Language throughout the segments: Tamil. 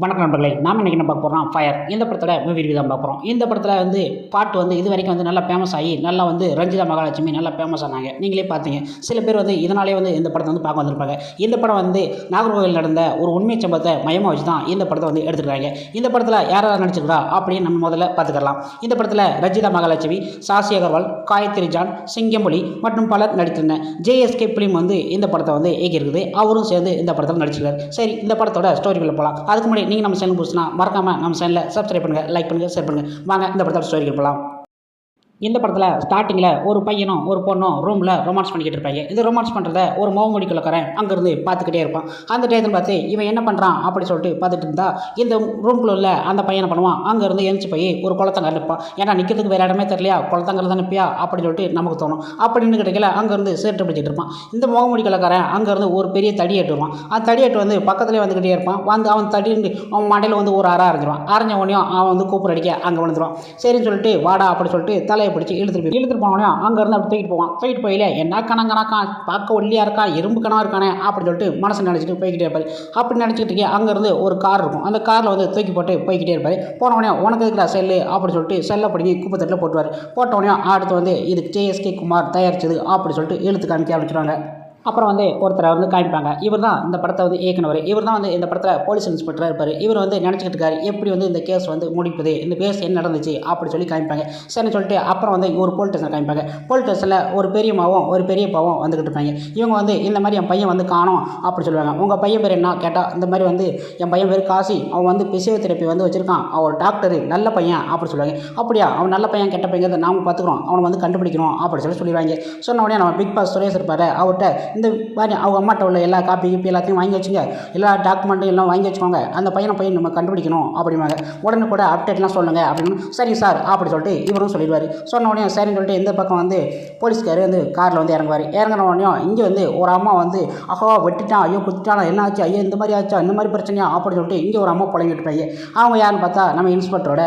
வணக்கம் நண்பர்களே, நாம் இன்றைக்கி என்ன பார்க்க போகிறோம், ஃபயர். இந்த படத்தோட மூவி ரிவ்யூ தான் பார்க்குறோம். இந்த படத்தில் பாட்டு இது வரைக்கும் நல்லா ஃபேமஸ் ஆகி நல்லா ரஞ்சிதா மகாலட்சுமி நல்லா ஃபேமஸ் ஆனாங்க. நீங்களே பார்த்தீங்க. சில பேர் இதனாலே இந்த படத்தை பார்க்க வந்திருப்பாங்க. இந்த படம் நாகர்கோவில் நடந்த ஒரு உண்மை சம்பவத்தை மையமாக வச்சு தான் இந்த படத்தை எடுத்துருக்காங்க. இந்த படத்தில் யாராவது நடிச்சிருக்கா அப்படின்னு நம்ம முதல்ல பார்த்துக்கலாம். இந்த படத்தில் ரஞ்சிதா மகாலட்சுமி, சாசி அகர்வால், காயத்ரி ஜான், சிங்கமொழி மற்றும் பலர் நடித்திருந்தேன். ஜேஎஸ்கே பிலிம் இந்த படத்தை இயக்கியிருக்குது. அவரும் சேர்ந்து இந்த படத்தில் நடிச்சிருக்காரு. சரி, இந்த படத்தோட ஸ்டோரிக்குள்ள போகலாம். அதுக்கு முன்னாடி நீங்கள் நம்ம சேனல் புதுசுனா மறக்காமல் நம்ம சேனலை சப்ஸ்கிரைப் பண்ணுங்கள், லைக் பண்ணுங்கள், ஷேர் பண்ணுங்கள். வாங்க இந்த படத்தோட ஸ்டோரிக்கு போகலாம். இந்த படத்தில் ஸ்டார்டிங்கில் ஒரு பையனும் ஒரு பொண்ணும் ரூமில் ரொமான்ஸ் பண்ணிக்கிட்டு இருப்பாங்க. இந்த ரொமான்ஸ் பண்ணுறத ஒரு முகமூடி குள்ளக்காரன் அங்கேருந்து பார்த்துக்கிட்டே இருப்பான். அந்த டயத்தில் பார்த்து இவன் என்ன பண்ணுறான் அப்படி சொல்லிட்டு பார்த்துட்டு இருந்தா இந்த ரூம்குள்ள உள்ள அந்த பையனை பண்ணுவான். அங்கேருந்து எழுந்து போய் ஒரு குளத்தங்கரை நிற்பான். ஏன்னா நிற்கிறதுக்கு வேறு இடமே தெரியலையா, குளத்தங்கரை தான் நிற்பியா அப்படின்னு சொல்லிட்டு நமக்கு தோணும். அப்படின்னு கிடைக்கல அங்கேருந்து சேர்த்து பிடிச்சிட்டு இருப்பான். இந்த முகமூடி குள்ளக்காரன் அங்கேருந்து ஒரு பெரிய தடி எட்டுவான். அந்த தடி எட்டு பக்கத்துலேயே வந்துக்கிட்டே இருப்பான். அவன் தடி அவன் மண்டையில் ஒரு அரை அரைஞ்சிருவான். அரைஞ்ச உடனே அவன் கூப்பிட அடிக்க அங்கே விழுந்துருவான். சரின்னு சொல்லிட்டு வாடா அப்படி சொல்லிட்டு தலையை பிடிச்சி இழுத்துட்டு போனோடனே அங்கேருந்து அப்படி தூக்கிட்டு போயில என்ன கணக்கான் பார்க்க ஒல்லியாக இருக்கா, இரும்பு கணவா இருக்கானே அப்படின்னு சொல்லிட்டு மனசு நினச்சிட்டு போய்கிட்டே இருப்பாரு. அப்படி நினச்சிக்கிட்டு இருக்கே அங்கேருந்து ஒரு கார் இருக்கும். அந்த காரில் தூக்கி போட்டு போய்கிட்டே இருப்பார். போனவனே உனக்கு இருக்கிற செல்லு அப்படி சொல்லிட்டு செல்லை பிடிங்கி குப்பத்தட்டில் போட்டுவார். போட்டவனே அடுத்து இதுக்கு ஜேஎஸ்கே குமார் தயாரிச்சது அப்படி சொல்லிட்டு எழுத்து காமிக்க ஆரம்பிச்சிடுவாங்க. அப்புறம் ஒருத்தரை காமிப்பாங்க. இவர் தான் இந்த படத்தை இயக்குனவர். இவர் தான் இந்த படத்தில் போலீஸ் இன்ஸ்பெக்டராக இருப்பார். இவர் நினச்சிக்கிட்டு இருக்காரு எப்படி இந்த கேஸ் முடிப்பது, இந்த கேஸ் என்ன நடந்துச்சு அப்படி சொல்லி காமிப்பாங்க. சரின்னு சொல்லிட்டு அப்புறம் ஒரு போலீஸ் ஸ்டேஷன் காமிப்பாங்க. போலீஸ் ஸ்டேஷனில் ஒரு பெரியம்மாவும் ஒரு பெரியப்பாவும் வந்துக்கிட்டு இருப்பாங்க. இவங்க இந்த மாதிரி என் பையன் காணோம் அப்படி சொல்லுவாங்க. உங்கள் பையன் பேர் என்ன கேட்டால் இந்த மாதிரி என் பையன் பேர் காசி, அவன் பிசியோதெரப்பி வச்சுருக்கான், அவன் ஒரு டாக்டர், நல்ல பையன் அப்படி சொல்லுவாங்க. அப்படியா, அவன் நல்ல பையன் கெட்ட பையன் நாம பார்த்துக்குறோம், அவனை கண்டுபிடிக்கணும் அப்படி சொல்லிடுவாங்க. சொன்ன உடனே நம்ம பிக் பாஸ் சுரேஷ் இருப்பார். அவர்கிட்ட இந்த மாதிரி அவங்க அம்மாட்ட உள்ள எல்லா காப்பி எல்லாத்தையும் வாங்கி வச்சுங்க, எல்லா டாக்குமெண்ட்டும் எல்லாம் வாங்கி வச்சுக்கோங்க, அந்த பையனை போய் நம்ம கண்டுபிடிக்கணும் அப்படிம்பாங்க. உடனே கூட அப்டேட்லாம் சொல்லுங்கள் அப்படின்னு. சரி சார் அப்படி சொல்லிட்டு இவரும் சொல்லிடுவார். சொன்ன உடனே சரின்னு சொல்லிட்டு இந்த பக்கம் போலீஸ்கார் காரில் இறங்குவார். இறங்கின உடனே இங்கே ஒரு அம்மா அஹோ வெட்டிட்டான், ஐயோ குத்திட்டான், என்ன ஆச்சு, ஐயோ இந்த மாதிரி ஆச்சா, இந்த மாதிரி பிரச்சனையா அப்படின்னு சொல்லிட்டு இங்கே ஒரு அம்மா புழங்கிட்டு இருப்பாங்க. அவங்க யாருன்னு பார்த்தா நம்ம இன்ஸ்பெக்டரோட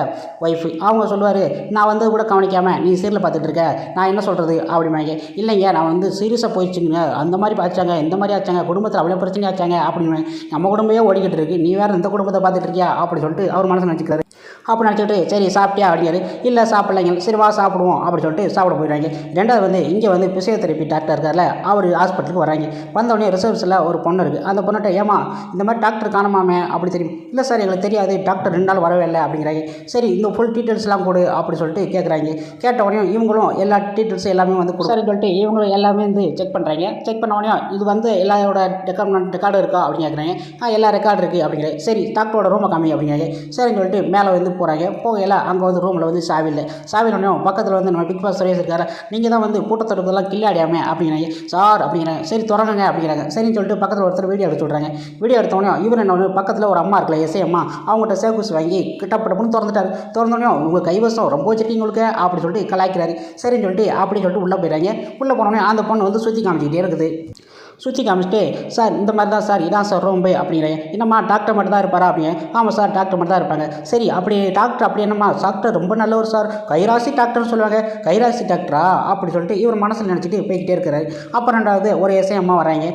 ஒய்ஃபு. அவங்க சொல்லுவார், நான் கூட கவனிக்காமல் நீ சீரில் பார்த்துட்டு இருக்க, நான் என்ன சொல்கிறது அப்படிம்பாங்க. இல்லைங்க, நான் சீரியஸாக போயிடுச்சுங்க, அந்த மாதிரி ஆச்சாங்க, இந்த மாதிரி ஆச்சாங்க, குடும்பத்தில் அவ்வளோ பிரச்சனை ஆச்சாங்க அப்படின்னு. நம்ம குடும்பமே ஓடிக்கிட்டு இருக்கு, நீ வேறு இந்த குடும்பத்தை பார்த்துட்டு இருக்கியா அப்படி சொல்லிட்டு அவர் மனசு நினச்சிக்கிறாரு. அப்படி நினச்சிக்கிட்டு சரி சாப்பிட்டியா அப்படிங்கிறாரு. இல்லை சாப்பிட்லைங்க, சரி வா சாப்பிடுவோம் அப்படி சொல்லிட்டு சாப்பிட போயிடுறாங்க. ரெண்டாவது இங்கே பிசியோதெரப்பி டாக்டர் இருக்கார்ல, அவர் ஹாஸ்பிட்டலுக்கு வராங்க. வந்தோடனே ரிசர்வ்ஸில் ஒரு பொண்ணு இருக்குது. அந்த பொண்ணுகிட்ட ஏமா இந்த மாதிரி டாக்டர் காணாமே அப்படி தெரியும். இல்லை சார் எங்களுக்கு தெரியாது, டாக்டர் 2 நாள் வரவே இல்லை அப்படிங்கிறாங்க. சரி இந்த ஃபுல் டீட்டெயில்ஸ்லாம் கொடு அப்படி சொல்லிட்டு கேட்குறாங்க. கேட்ட உடனே இவங்களும் எல்லா டீட்டெயில்ஸும் எல்லாமே கொடுத்தாருன்னு சொல்லிட்டு இவங்களும் எல்லாமே செக் பண்ணுறாங்க. செக் பண்ண உடனே இது எல்லாரோட ரெக்கார்டு இருக்கா அப்படின்னு கேட்குறாங்க. எல்லா ரெக்கார்டு இருக்குது அப்படிங்கிறாங்க. சரி டாக்டரோட ரூமை காமி அப்படிங்கிறாங்க. சரின்னு சொல்லிட்டு மேலே போகிறாங்க. போகையில் அங்கே ரூமில் சாவி இல்லை. சாவினோடனே பக்கத்தில் நம்ம பிக் பாஸ் சுரேஷ் இருக்காரு. நீங்கள் தான் கூட்டத்தொடர்பெல்லாம் கில்லாடியாமே அப்படிங்கிறாங்க. சார் அப்படிங்கிறாங்க. சரி தொடங்குங்க அப்படிங்கிறாங்க. சரின்னு சொல்லிட்டு பக்கத்தில் ஒருத்தர் வீடியோ எடுத்து விட்றாங்க. வீடியோ எடுத்தோடனே இவர் என்ன பக்கத்தில் ஒரு அம்மா இருக்குல்ல, எஸ்ஐ அம்மா, அவங்ககிட்ட சேக்கூஸ் வாங்கி கிட்டப்பட்டப்புன்னு திறந்துட்டார். திறந்தோடனே உங்கள் கைவசம் ரொம்ப வச்சுருக்கீங்க உங்களுக்கு அப்படி சொல்லிட்டு கலாய்க்கிறாரு. சரின்னு சொல்லிட்டு அப்படி சொல்லிட்டு உள்ளே போயிடுறாங்க. உள்ளே போனோடனே அந்த பொண்ணு சுற்றி காமிச்சிக்கிட்டே இருக்குது. சுற்றி காமிச்சிட்டு சார் இந்த மாதிரி தான் சார், இதான் சார் ரொம்ப அப்படிங்கிறேன். என்னம்மா டாக்டர் மட்டும் தான் இருப்பாரா அப்படிங்க. ஆமாம் சார் டாக்டர் மட்டும் தான் இருப்பாங்க. சரி அப்படி டாக்டர் அப்படி என்னம்மா, டாக்டர் ரொம்ப நல்லவர் சார், கைராசி டாக்டர்னு சொல்லுவாங்க. கைராசி டாக்டரா அப்படி சொல்லிட்டு இவர் மனசில் நினச்சிட்டு போய்கிட்டே இருக்கிறாரு. அப்புறம் ரெண்டாவது ஒரு எஸ்ஐ அம்மா வராங்க.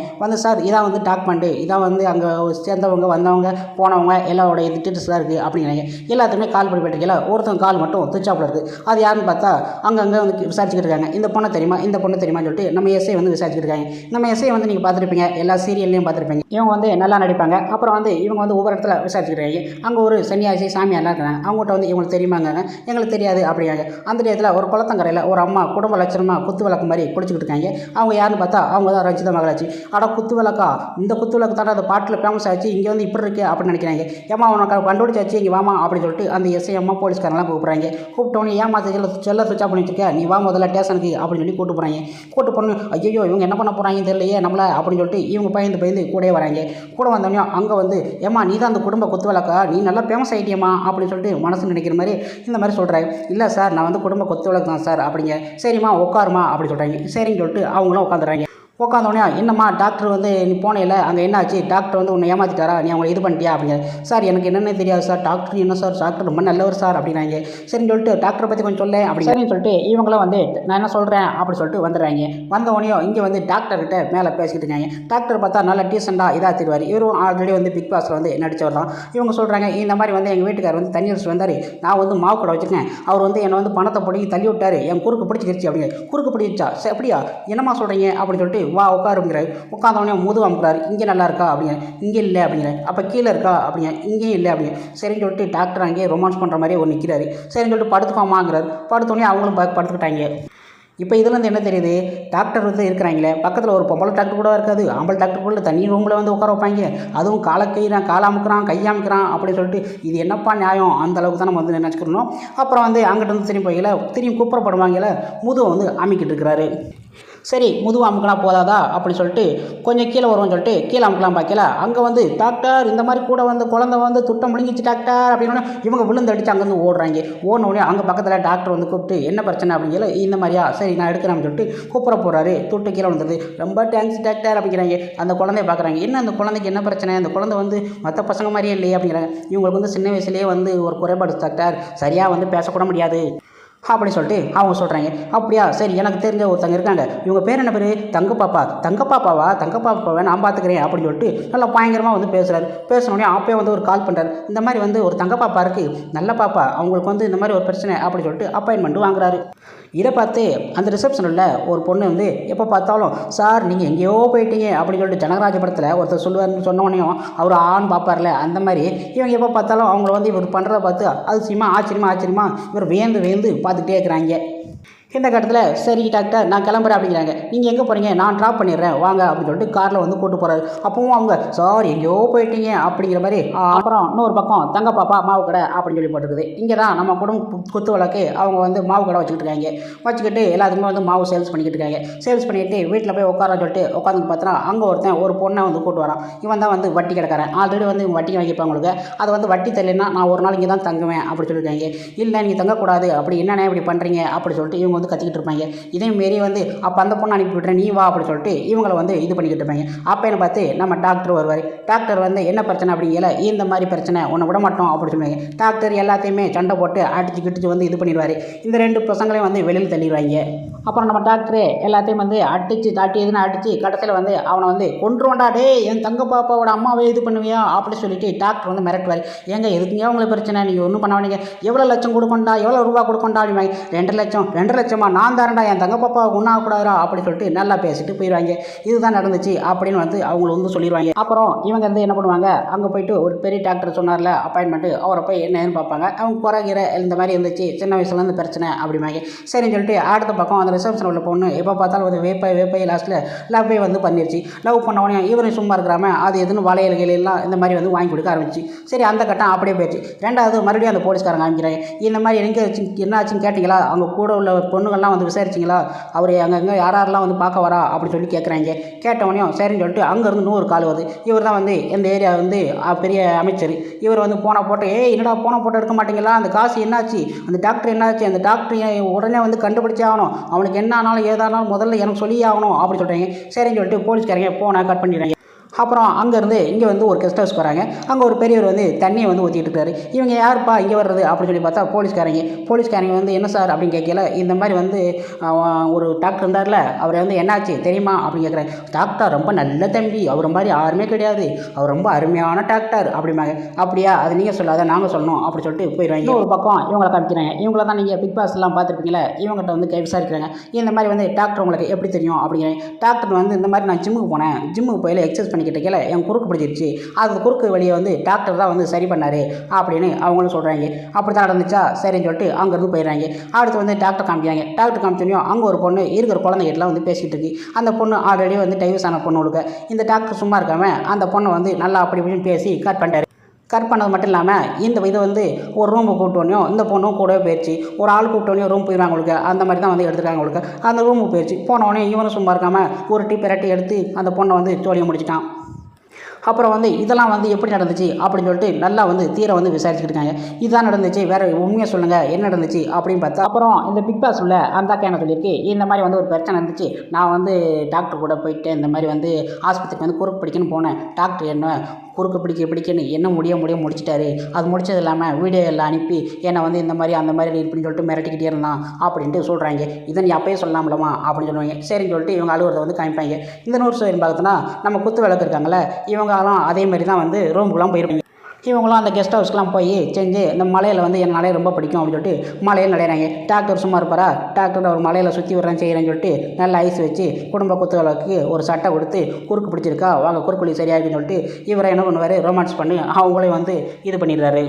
சார் இதான் டாக்குமெண்ட்டு, இதான் அங்கே சேர்ந்தவங்க வந்தவங்க போனவங்க எல்லாரோட டீட்டெயில்ஸ் தான் இருக்குது அப்படிங்கிறாங்க. எல்லாத்துக்குமே கால் பண்ணி போயிட்டுருக்கல, ஒருத்தவங்க கால் மட்டும் துச்சாப்பில் இருக்குது. அது யாருன்னு பார்த்தா அங்கங்கே விசாரிச்சுக்கிட்டு இருக்காங்க. இந்த பொண்ணை தெரியுமா, இந்த பொண்ணு தெரியுமான்னு சொல்லிட்டு நம்ம எஸ்ஐ விசாரிச்சுக்கிட்டு இருக்காங்க. நம்ம எஸ்ஐ நீங்கள் பார்த்துருப்பீங்க, எல்லா சீரியல்லையும் பார்த்துருப்பீங்க. இவங்க நல்லா நடிப்பாங்க. அப்புறம் இவங்க ஒவ்வொரு இடத்துல விசாரிச்சுக்கிறாங்க. அங்கே ஒரு சன்னியாசி சாமியாரெலாம் இருக்காங்க. அவங்ககிட்ட இவங்களுக்கு தெரியுமாங்க, எங்களுக்கு தெரியாது அப்படிங்காங்க. அந்த நேரத்தில் ஒரு குளத்தங்கரையில் ஒரு அம்மா குடும்ப லட்சணமாக குத்து விளக்கு மாதிரி குளிச்சுக்கிட்டு இருக்காங்க. அவங்க யாருன்னு பார்த்தா அவங்க தான் ரஞ்சிதா மகாலட்சுமி. குத்து விளக்கா, இந்த குத்து விளக்கு தானே அந்த பாட்டில் ஃபேமஸ் ஆச்சு, இங்கே இப்படி இருக்குது அப்படின்னு நினைக்கிறாங்க. ஏமா உனக்கு கண்டுபிடிச்சாச்சு, இங்கே வாமா அப்படின்னு சொல்லிட்டு அந்த எஸ்ஐ அம்மா போலீஸ்காரெல்லாம் கூப்பிட்றாங்க. கூப்பிட்டோன்னே ஏமா செல்ல சுவிட்ச் ஆஃப் பண்ணி வச்சுருக்க, நீ வா முதல்ல ஸ்டேஷனுக்கு அப்படின்னு சொல்லி கூப்பிட்டு போகிறாங்க. கூப்பிட்டு போன ஐயோ இவங்க என்ன பண்ண போகிறாங்க தெரியலையே நம்மளை அப்படின்னு சொல்லிட்டு இவங்க பயந்து கூட வராங்க. கூட வந்தோடனே அங்கே ஏமா நீ தான் அந்த குடும்ப குத்து விளக்கா, நீ நல்லா ஃபேமஸ் ஆகிட்டியம்மா அப்படின்னு சொல்லிட்டு மனசு நினைக்கிற மாதிரி இந்த மாதிரி சொல்கிறாங்க. இல்லை சார் நான் குடும்ப குத்து விளக்கு தான் சார் அப்படிங்க. சரிம்மா உட்காருமா அப்படி சொல்கிறாங்க. சரின்னு சொல்லிட்டு அவங்களும் உட்காந்துறாங்க. உட்காந்தோடனே என்னம்மா டாக்டர் வந்து நீ போனேல அங்கே என்ன ஆச்சு, டாக்டர் வந்து உன்னை ஏமாற்றிட்டாரா, நீ அவங்களை இது பண்ணிட்டியா அப்படிங்க. சார் எனக்கு என்னென்ன தெரியாது சார், டாக்டர் என்ன சார், டாக்டர் ரொம்ப நல்லவர் சார் அப்படின்னாங்க. சரின்னு சொல்லிட்டு டாக்டரை பற்றி கொஞ்சம் சொல்ல அப்படி சரின்னு சொல்லிட்டு இவங்களும் வந்து நான் என்ன சொல்கிறேன் அப்படி சொல்லிட்டு வந்துடுறாங்க. வந்தவொடனே இங்கே வந்து டாக்டர்கிட்ட மேலே பேசிக்கிட்டு இருக்காங்க. டாக்டர் பார்த்தா நல்லா டீசெண்டாக இதாக தருவார். இவரும் ஆல்ரெடி வந்து பிக் பாஸில் வந்து நடித்தவர் தான். இவங்க சொல்கிறாங்க இந்த மாதிரி வந்து எங்கள் வீட்டுக்கார் வந்து தண்ணி அடிச்சு வந்தார், நான் வந்து மாவு கடை வச்சுருக்கேன், அவர் வந்து என்னை வந்து பணத்தை பிடிக்கி தள்ளி விட்டார், என் குறுக்கு பிடிச்சிருச்சு அப்படிங்க. குறுக்கு பிடிச்சா சரி அப்படியா என்னம்மா சொல்கிறீங்க அப்படின்னு சொல்லிட்டு வா உட்காருங்கிறார். உட்காந்தவொடனே முதுகு அமுக்குறாரு. இங்கே நல்லா இருக்கா அப்படிங்க, இங்கே இல்லை அப்படிங்கிற. அப்போ கீழே இருக்கா அப்படிங்க, இங்கேயும் இல்லை அப்படிங்க. சரின்னு சொல்லிட்டு டாக்டர் அங்கேயே ரொமான்ஸ் பண்ணுற மாதிரியே ஒரு நிற்கிறாரு. சரின்னு சொல்லிட்டு படுத்துக்கோமாங்கிறார். படுத்தோடனே அவங்களும் படுத்துக்கிட்டாங்க. இப்போ இதுலேருந்து என்ன தெரியுது, டாக்டர் வந்து இருக்கிறாங்களே பக்கத்தில் ஒரு பொம்பளை டாக்டர் கூட இருக்காது, ஆம்பளை டாக்டர் கூட தனி ரூமில் வந்து உட்கார வைப்பாங்க. அதுவும் காலை அமுக்குறான் கையாமுக்குறான் அப்படின்னு சொல்லிட்டு இது என்னப்பா நியாயம், அந்த அளவுக்கு தான் நம்ம வந்து நினச்சிக்கணும். அப்புறம் வந்து அங்கிட்ட வந்து திரும்பி போய்கல திரும்பி கூப்பிடப்படுவாங்கல முதுவை வந்து அமுக்கிட்டு இருக்கிறாரு. சரி முதுகு அமுக்கலாம் போதாதா அப்படின்னு சொல்லிட்டு கொஞ்சம் கீழே வருவோம்னு சொல்லிட்டு கீழே அமுக்கலாம் பார்க்கல அங்கே வந்து டாக்டர் இந்த மாதிரி கூட வந்து குழந்தை வந்து துட்டம் முழுங்கிச்சு டாக்டர் அப்படின்னு இவங்க விழுந்து அடித்து அங்கேருந்து ஓடுறாங்க. ஓடினோடனே அங்கே பக்கத்தில் டாக்டர் வந்து கூப்பிட்டு என்ன பிரச்சனை அப்படிங்கிற இந்த மாதிரியா சரி நான் எடுக்கிறேன்னு சொல்லிட்டு கூப்பிட போகிறாரு. துட்டு கீழே வந்துடுது. ரொம்ப தேங்க்ஸ் டாக்டர் அப்படிங்கிறாங்க. அந்த குழந்தைய பார்க்குறாங்க. என்ன அந்த குழந்தைக்கு என்ன பிரச்சனை, அந்த குழந்தை வந்து மற்ற பசங்க மாதிரியே இல்லையே அப்படிங்கிறாங்க. இவங்களுக்கு வந்து சின்ன வயசுலேயே வந்து ஒரு குறைபாடு டாக்டர், சரியாக வந்து பேசக்கூட முடியாது அப்படி சொல்லிட்டு அவங்க சொல்கிறாங்க. அப்படியா சரி எனக்கு தெரிஞ்ச ஒருத்தங்க இருக்காங்க, இவங்க பேர் என்ன பேர், தங்கப்பாப்பாவை நான் பார்த்துக்கிறேன் அப்படின்னு சொல்லிட்டு நல்லா பயங்கரமாக வந்து பேசுகிறாரு. பேசினோடனே அப்பயே வந்து ஒரு கால் பண்ணுறாரு. இந்த மாதிரி வந்து ஒரு தங்கப்பாப்பா இருக்குது, நல்ல பாப்பா, அவங்களுக்கு வந்து இந்த மாதிரி ஒரு பிரச்சனை அப்படின்னு சொல்லிட்டு அப்பாயின்மெண்ட் வாங்குறாரு. இதை பார்த்து அந்த ரிசப்ஷனில் ஒரு பொண்ணு வந்து எப்போ பார்த்தாலும் சார் நீங்கள் எங்கேயோ போயிட்டீங்க அப்படின்னு சொல்லிட்டு ஜனகராஜ படத்தில் ஒருத்தர் சொல்லுவார்னு சொன்னோடனையும் அவர் ஆண் பார்ப்பார்ல அந்த மாதிரி இவங்க எப்போ பார்த்தாலும் அவங்கள வந்து இவர் பண்ணுறத பார்த்து ஆச்சரியமா இவர் வேந்து பார்த்துட்டே இருக்கிறாங்க. இந்த கட்டத்தில் சரி டாக்டர் நான் கிளம்புறேன் அப்படிங்கிறாங்க. நீங்கள் எங்கே போகிறீங்க, நான் ட்ராப் பண்ணிடுறேன் வாங்க அப்படின்னு சொல்லிட்டு காரில் வந்து கூட்டு போகிறாரு. அப்பவும் அவங்க சார் எங்கேயோ போயிட்டீங்க அப்படிங்கிற மாதிரி. அப்புறம் இன்னொரு பக்கம் தங்க பாப்பா மாவு கடை அப்படின்னு சொல்லி போட்டுருக்குது. இங்கே தான் நம்ம குடும்ப குத்து வழக்கு அவங்க வந்து மாவு கடை வச்சுக்கிட்டு எல்லாத்துக்குமே வந்து மாவு சேல்ஸ் பண்ணிக்கிட்டு இருக்காங்க. சேல்ஸ் பண்ணிவிட்டு வீட்டில் போய் உட்கார சொல்லிட்டு உட்காந்து பார்த்தா அங்கே ஒரு பொண்ணை வந்து கூட்டு வரான். இவன் தான் வந்து வட்டி கிடக்கிறேன். ஆல்ரெடி வந்து வட்டி வாங்கிப்பாங்களுக்கு அதை வந்து வட்டி தெரியலன்னா நான் ஒரு நாள் இங்கே தான் தங்குவேன் அப்படி சொல்லியிருக்காங்க. இல்லை நீங்கள் தங்கக்கூடாது அப்படி என்னென்ன இப்படி பண்ணுறீங்க அப்படி சொல்லிட்டு இவங்க வந்து கத்திக்கிட்டு இருப்பாங்க. இதே மாரி வந்து அப்போ அந்த பொண்ணை அனுப்பி விட்றேன் நீ வா அப்படி சொல்லிட்டு இவங்களை வந்து இது பண்ணிக்கிட்டு இருப்பாங்க. அப்போ என்ன பார்த்து நம்ம டாக்டர் வருவார். டாக்டர் வந்து என்ன பிரச்சனை அப்படிங்கல இந்த மாதிரி பிரச்சனை உன்னை விட மாட்டோம் அப்படின்னு சொல்லுவாங்க. டாக்டர் எல்லாத்தையுமே சண்டை போட்டு அடிச்சு வந்து இது பண்ணிடுவார். இந்த ரெண்டு பசங்களையும் வந்து வெளியில் தள்ளிடுவாங்க. அப்புறம் நம்ம டாக்டரு எல்லாத்தையும் வந்து அடித்து கடைசியில் வந்து அவனை வந்து கொன்றுவாண்டா டே என் தங்க பாப்பாவோட அம்மாவே இது பண்ணுவியா அப்படி சொல்லிட்டு டாக்டர் வந்து மிரட்டுவார். ஏங்க எதுக்குங்க உங்களுக்கு பிரச்சனை, நீங்கள் ஒன்றும் பண்ண வேண்டிய, எவ்வளோ லட்சம் கொடுக்கண்டா, எவ்வளோ ரூபா கொடுக்கண்டா அப்படிவாங்க. 2 லட்சமா நான் தரேன்டா என் தங்க பாப்பா ஒன்றாகக்கூடாதா அப்படி சொல்லிட்டு நல்லா பேசிட்டு போயிடுவாங்க. இதுதான் நடந்துச்சு அப்படின்னு வந்து அவங்களை வந்து சொல்லிடுவாங்க. அப்புறம் இவங்க வந்து என்ன பண்ணுவாங்க, அங்கே போயிட்டு ஒரு பெரிய டாக்டர் சொன்னார்ல அப்பாயின்மெண்ட்டு, அவரை போய் என்னன்னு பார்ப்பாங்க. அவங்க குறைகிற இந்த மாதிரி இருந்துச்சு, சின்ன வயசுலேருந்து பிரச்சனை அப்படிமாங்க. சரின்னு சொல்லிட்டு அடுத்த பக்கம் அந்த ரிசப்ஷன் உள்ள பொண்ணு எப்போ பார்த்தாலும் வந்து வேப்பை லாஸ்ட்டில் லவ்வே வந்து பண்ணிருச்சு. லவ் பண்ணவொடனே இவரும் சும்மா இருக்கிறாம அது எதுன்னு வளையல்கள் எல்லாம் இந்த மாதிரி வந்து வாங்கி கொடுக்க ஆரம்பிச்சு. சரி அந்த கட்டம் அப்படியே போயிடுச்சு. ரெண்டாவது மறுபடியும் அந்த போலீஸ்காரங்க ஆரம்பிக்கிறாங்க. இந்த மாதிரி என்ன ஆச்சுன்னு கேட்டிங்களா, அவங்க கூட உள்ள பொண்ணுங்கள்லாம் வந்து விசாரிச்சிங்களா, அவர் அங்கங்கே யாரெல்லாம் வந்து பார்க்க வரா அப்படின்னு சொல்லி கேட்குறாங்க. கேட்டவனையும் சரின்னு சொல்லிட்டு அங்கேருந்து 100 கால் வருது. இவர் தான் வந்து இந்த ஏரியா வந்து பெரிய அமைச்சர். இவர் வந்து போன போட்டு என்னடா போன போட்டோ எடுக்க மாட்டீங்களா, அந்த காசு என்னாச்சு, அந்த டாக்டர் என்னாச்சு, அந்த டாக்டர் உடனே வந்து கண்டுபிடிச்சே ஆகணும், அவனுக்கு என்ன ஆனாலும் ஏதானாலும் முதல்ல எனக்கு சொல்லி ஆகணும் அப்படின்னு சொல்கிறாங்க. சரின்னு சொல்லிட்டு போலீஸ்காரங்க போனை கட் பண்ணிடுறாங்க. அப்புறம் அங்கேருந்து இங்கே வந்து ஒரு கெஸ்ட் ஹவுஸ்க்கு வராங்க. அங்கே ஒரு பெரியவர் வந்து தண்ணியை வந்து ஊற்றிட்டு இருக்காரு. இவங்க யாருப்பா இங்கே வர்றது அப்படின்னு சொல்லி பார்த்தா போலீஸ்காரங்க வந்து என்ன சார் அப்படின்னு கேட்கல, இந்த மாதிரி வந்து ஒரு டாக்டர் இருந்தார்ல அவர் வந்து என்னாச்சு தெரியுமா அப்படின்னு கேட்குறேன். டாக்டர் ரொம்ப நல்ல தம்பி, அவர் மாதிரி யாருமே கிடையாது, அவர் ரொம்ப அருமையான டாக்டர் அப்படிம்பாங்க. அப்படியா, அது நீங்கள் சொல்லாத நாங்கள் சொல்லணும் அப்படி சொல்லிட்டு போயிடுவாங்க. ஒரு பக்கம் இவங்களை காமிக்கிறாங்க. இவங்கள தான் நீங்கள் பிக் பாஸ்லாம் பார்த்துருப்பீங்களே, இவங்ககிட்ட வந்து விசாரிக்கிறாங்க. இந்த மாதிரி வந்து டாக்டர் உங்களுக்கு எப்படி தெரியும் அப்படிங்கிறேன். டாக்டர் வந்து இந்த மாதிரி நான் ஜிம்முக்கு போனேன், ஜிம்முக்கு போயில எக்ஸசைஸ் பண்ணிக்கிட்டே என் குறுக்கு பிடிச்சிருச்சு, அது குறுக்கு வழியை வந்து டாக்டர் தான் வந்து சரி பண்ணார் அப்படின்னு அவங்களும் சொல்கிறாங்க. அப்படி தான் நடந்துச்சா சரின்னு சொல்லிட்டு அங்கேருந்து போயிடுறாங்க. அடுத்து வந்து டாக்டர் காமிக்கிறாங்க. டாக்டர் காமிச்சோனையும் அங்கே ஒரு பொண்ணு இருக்கிற குழந்தைகிட்டலாம் வந்து பேசிகிட்டு இருக்கு. அந்த பொண்ணு ஆல்ரெடி வந்து டைவர்ஸ் ஆன பொண்ணு கொடுக்க இந்த டாக்டர் சும்மா இருக்காமல் அந்த பொண்ணை வந்து நல்லா அப்படி இப்படின்னு பேசி கட் பண்ணிட்டாரு. கட் பண்ணது மட்டும் இல்லாமல் இந்த இதை வந்து ஒரு ரூமுக்கு கூப்பிட்டோனையும் இந்த பொண்ணும் கூடவே போயிடுச்சு. ஒரு ஆள் கூப்பிட்டோனையும் ரூம் போயிடுவாங்க உங்களுக்கு, அந்த மாதிரி தான் வந்து எடுத்துருக்காங்க உங்களுக்கு. அந்த ரூமுக்கு போயிடுச்சு. போனவொடனே இவனும் சும்மா இருக்காமல் ஒரு டீ பெரட்டி எடுத்து அந்த பொண்ணை வந்து ஜோலியை முடிச்சிட்டான். அப்புறம் வந்து இதெல்லாம் வந்து எப்படி நடந்துச்சு அப்படின்னு சொல்லிட்டு நல்லா வந்து தீர வந்து விசாரிச்சுக்கிட்டு இருக்காங்க. இதுதான் நடந்துச்சு, வேறு உண்மையை சொல்லுங்கள் என்ன நடந்துச்சு அப்படின்னு பார்த்தா அப்புறம் இந்த பிக் பாஸ் உள்ள அந்த அக்கா என்ன சொல்லியிருக்கு, இந்த மாதிரி வந்து ஒரு பிரச்சனை இருந்துச்சு, நான் வந்து டாக்டர் கூட போயிட்டு இந்த மாதிரி வந்து ஆஸ்பத்திரிக்கு வந்து குறுக்கு பிடிக்குன்னு போனேன், டாக்டர் என்ன குறுக்கு பிடிக்கன்னு என்ன முடிச்சிட்டாரு. அது முடிச்சது இல்லாமல் வீடியோ எல்லாம் அனுப்பி என்னை வந்து இந்த மாதிரி அந்த மாதிரி இப்படின்னு சொல்லிட்டு மிரட்டிக்கிட்டே இருந்தான் அப்படின்ட்டு சொல்கிறாங்க. இதை நீ அப்பயே சொல்லலாம்லமா அப்படின்னு சொல்லுவாங்க. சரின்னு சொல்லிட்டு இவங்க அலுவலகத்தை வந்து காமிப்பாங்க. இந்த நூறு சதவீதம் பார்த்தோன்னா நம்ம குத்து விளக்கு இருக்காங்களே, இவங்களும் அதே மாதிரி தான் வந்து ரூமுக்குலாம் போயிருப்பாங்க. இவங்களும் அந்த கெஸ்ட் ஹவுஸ்க்குலாம் போய் செஞ்சு இந்த மலையில் வந்து என் மலையை ரொம்ப பிடிக்கும் அப்படின்னு சொல்லிட்டு மலையில் நடையிறாங்க. டாக்டர் சும்மா இருப்பாரா, டாக்டர் அவர் மலையில் சுற்றி விட்றேன் செய்கிறேன்னு சொல்லிட்டு நல்லா ஐஸ் வச்சு குடும்ப குத்துகளுக்கு ஒரு சட்டை கொடுத்து குறுக்கு பிடிச்சிருக்கா வாங்க குறுக்குழி சரியா இருக்குன்னு சொல்லிட்டு இவரை என்ன பண்ணுவார், ரொமான்ஸ் பண்ணி அவங்களையும் வந்து இது பண்ணிடுறாரு.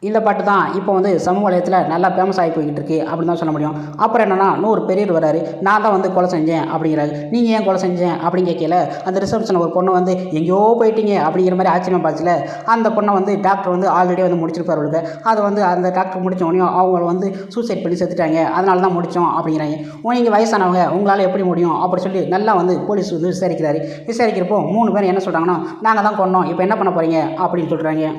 இந்த பாட்டு தான் இப்போ வந்து சமூக வலையத்தில் நல்லா ஃபேமஸ் ஆகி போய்கிட்டு இருக்கு அப்படின்னு தான் சொல்ல முடியும். அப்புறம் என்னென்னா இன்னொரு பெரியவர் வராரு, நான் தான் வந்து கொலை செஞ்சேன் அப்படிங்கிறாரு. நீங்கள் ஏன் கொலை செஞ்சேன் அப்படின்னு கேட்கல, அந்த ரிசப்ஷனில் ஒரு பொண்ணு வந்து எங்கேயோ போயிட்டீங்க அப்படிங்கிற மாதிரி ஆச்சரியமாக பார்த்துல அந்த பொண்ணை வந்து டாக்டர் வந்து ஆல்ரெடி வந்து முடிச்சிருப்பார் அவளுக்கு. அதை வந்து அந்த டாக்டர் முடித்த உடனே அவங்க வந்து சூசைட் பண்ணி செத்துட்டாங்க, அதனால தான் முடித்தோம் அப்படிங்கிறாங்க. நீங்கள் வயசானவங்க உங்களால் எப்படி முடியும் அப்படி சொல்லி நல்லா வந்து போலீஸ் வந்து விசாரிக்கிறப்போ 3 பேர் என்ன சொல்கிறாங்கன்னா, நாங்கள் தான் கொன்னோம், இப்போ என்ன பண்ண போகிறீங்க அப்படின்னு சொல்கிறாங்க.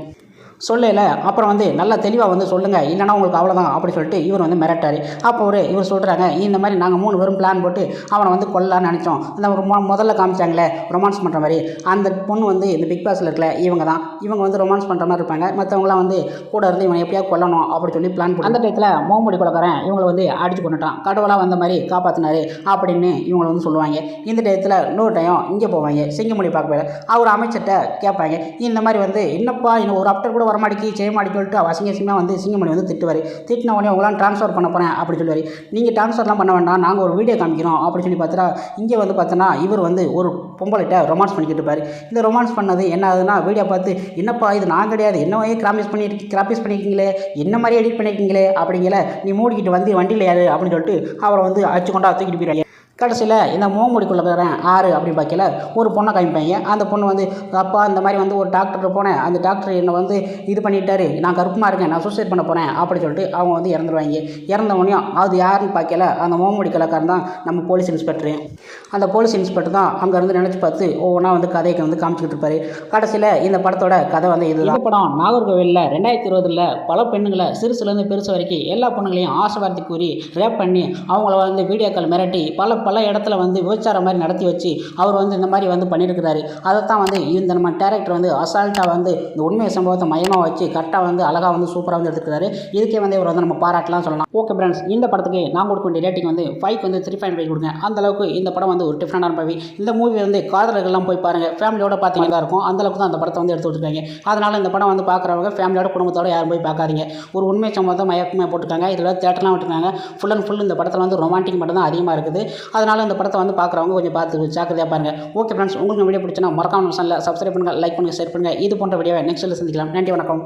சொல்லல அப்புறம் வந்து நல்லா தெளிவாக வந்து சொல்லுங்கள், இல்லைனா உங்களுக்கு அவ்வளோதான் அப்படி சொல்லிட்டு இவர் வந்து மிரட்டார். அப்போ இவர் சொல்கிறாங்க, இந்த மாதிரி நாங்கள் 3 பேரும் பிளான் போட்டு அவனை வந்து கொல்லலான்னு நினச்சோம். அந்த ஒரு முதல்ல காமிச்சாங்களே ரொமான்ஸ் பண்ணுற மாதிரி அந்த பொண்ணு வந்து இந்த பிக் பாஸில் இருக்கல இவங்க வந்து ரொமான்ஸ் பண்ணுற மாதிரி இருப்பாங்க. மற்றவங்களாம் வந்து கூட இருந்து இவனை எப்படியா கொல்லணும் அப்படி சொல்லி பிளான் பண்ணி அந்த டயத்தில் முகமூடி கொலைக்காரன் இவங்களை வந்து அடிச்சு கொண்டுட்டான், கடவுளாக வந்த மாதிரி காப்பாற்றினாரு அப்படின்னு இவங்களை வந்து சொல்லுவாங்க. இந்த டயத்தில் இன்னொரு டைம் இங்கே போவாங்க, சிங்கமொழி பார்க்க போய் அவர் அமைச்சர்கிட்ட கேட்பாங்க, இந்த மாதிரி வந்து என்னப்பா இன்னும் ஒரு அப்டர் கூட வரமாடிக்கு செய்யமாடிக்கு சொல்லிட்டு அசிங்கமாக வந்து சிங்கமணி வந்து திட்டின உடனே உங்களாம் ட்ரான்ஸ்ஃபர் பண்ண போகிறேன் அப்படி சொல்லுவார். நீங்கள் ட்ரான்ஸ்ஃபர்லாம் பண்ண வேண்டாம், நாங்கள் ஒரு வீடியோ காமிக்கிறோம் அப்படி சொல்லி பார்த்தா இங்கே வந்து பார்த்தோன்னா இவர் வந்து ஒரு பொம்பளைகிட்ட ரொமான்ஸ் பண்ணிக்கிட்டு இருப்பார். இந்த ரொமான்ஸ் பண்ணது என்ன ஆகுதுன்னா வீடியோ பார்த்து என்னப்பா இது நான் கிடையாது, என்னவே கிராபிஸ் பண்ணியிருக்கீங்களே, என்ன மாதிரி எடிட் பண்ணியிருக்கீங்களே அப்படிங்கிற நீ மூடிக்கிட்டு வந்து வண்டியில் யாரு அப்படின்னு சொல்லிட்டு அவரை வந்து அடிச்சு கொண்டா தூக்கிட்டு போயிடுறாங்க. கடைசியில் இந்த முகமூடிக்குள்ளே போகிறேன் ஆறு அப்படின்னு பார்க்கல ஒரு பொண்ணை காமிப்பாங்க. அந்த பொண்ணு வந்து அப்பா இந்த மாதிரி வந்து ஒரு டாக்டர் போனேன், அந்த டாக்டர் என்னை வந்து இது பண்ணிட்டாரு, நான் கருப்பமாக இருக்கேன், நான் சூசைட் பண்ண போனேன் அப்படின்னு சொல்லிட்டு அவங்க வந்து இறந்துருவாங்க. இறந்தவொடனே அது யாருன்னு பார்க்கல அந்த முகமூடி கலக்காரன் தான் நம்ம போலீஸ் இன்ஸ்பெக்டரு. அந்த போலீஸ் இன்ஸ்பெக்டர் தான் அங்கேருந்து நினச்சி பார்த்து ஒவ்வொன்றா வந்து கதைக்கு வந்து காமிச்சிக்கிட்டு இருப்பார். கடைசியில் இந்த படத்தோட கதை வந்து இதுதான். படம் நாகர்கோவிலில் 2020 பல பெண்ணுங்களை சிறுசுலேருந்து பெருசு வரைக்கும் எல்லா பொண்ணுங்களையும் ஆசீர்வாதத்துக்கு கூறி ரேப் பண்ணி அவங்கள வந்து வீடியோக்கள் மிரட்டி பல இடத்துல வந்து விபச்சாரம் மாதிரி நடத்தி வச்சு அவர் வந்து இந்த மாதிரி வந்து பண்ணியிருக்கிறாரு. அதைத்தான் வந்து இந்த நம்ம டேரக்டர் வந்து அசால்ட்டாக வந்து இந்த உண்மை சம்பவத்தை மையமாக வச்சு கரெக்டாக வந்து அழகாக வந்து சூப்பராக வந்து எடுத்துக்கிறாரு. இதுக்கே வந்து இவர் வந்து நம்ம பாராட்டலாம் சொல்லலாம். ஓகே ஃப்ரெண்ட்ஸ், இந்த படத்துக்கு நான் கொடுக்க வேண்டிய ரேட்டிங் வந்து 5 வந்து 3.5 கொடுங்க. அந்தளவுக்கு இந்த படம் வந்து ஒரு டிஃப்ரெண்டான மூவி. இந்த மூவி வந்து காதலர்கள்லாம் போய் பாருங்கள், ஃபேமிலியோட பார்த்தீங்கன்னா இருக்கும். அந்தளவுக்கு தான் அந்த படத்தை வந்து எடுத்து வச்சுருக்காங்க. அதனால் இந்த படம் வந்து பார்க்குறவங்க ஃபேமிலியோட குடும்பத்தோட யாரும் போய் பார்க்காதீங்க. ஒரு உண்மை சம்பவத்தை மயக்கமாக போட்டுருக்காங்க. இதில் தேட்டர்லாம் விட்டுருக்காங்க. ஃபுல் அண்ட் ஃபுல் இந்த படத்தில் வந்து ரொமான்டிக் மட்டும் தான் அதிகமாக இருக்குது. அதனால் இந்த படத்தை வந்து பார்க்குறவங்க கொஞ்சம் பார்த்து ஜாக்கிரதையாக பாருங்கள். ஓகே ஃப்ரெண்ட்ஸ், உங்களுக்கு வீடியோ பிடிச்சினா மறக்காம சேனலை சப்ஸ்கிரைப் பண்ணுங்கள், லைக் பண்ணுங்கள், ஷேர் பண்ணுங்கள். இது போன்ற வீடியோவை நெக்ஸ்ட்டில் சந்திக்கலாம். நன்றி, வணக்கம்.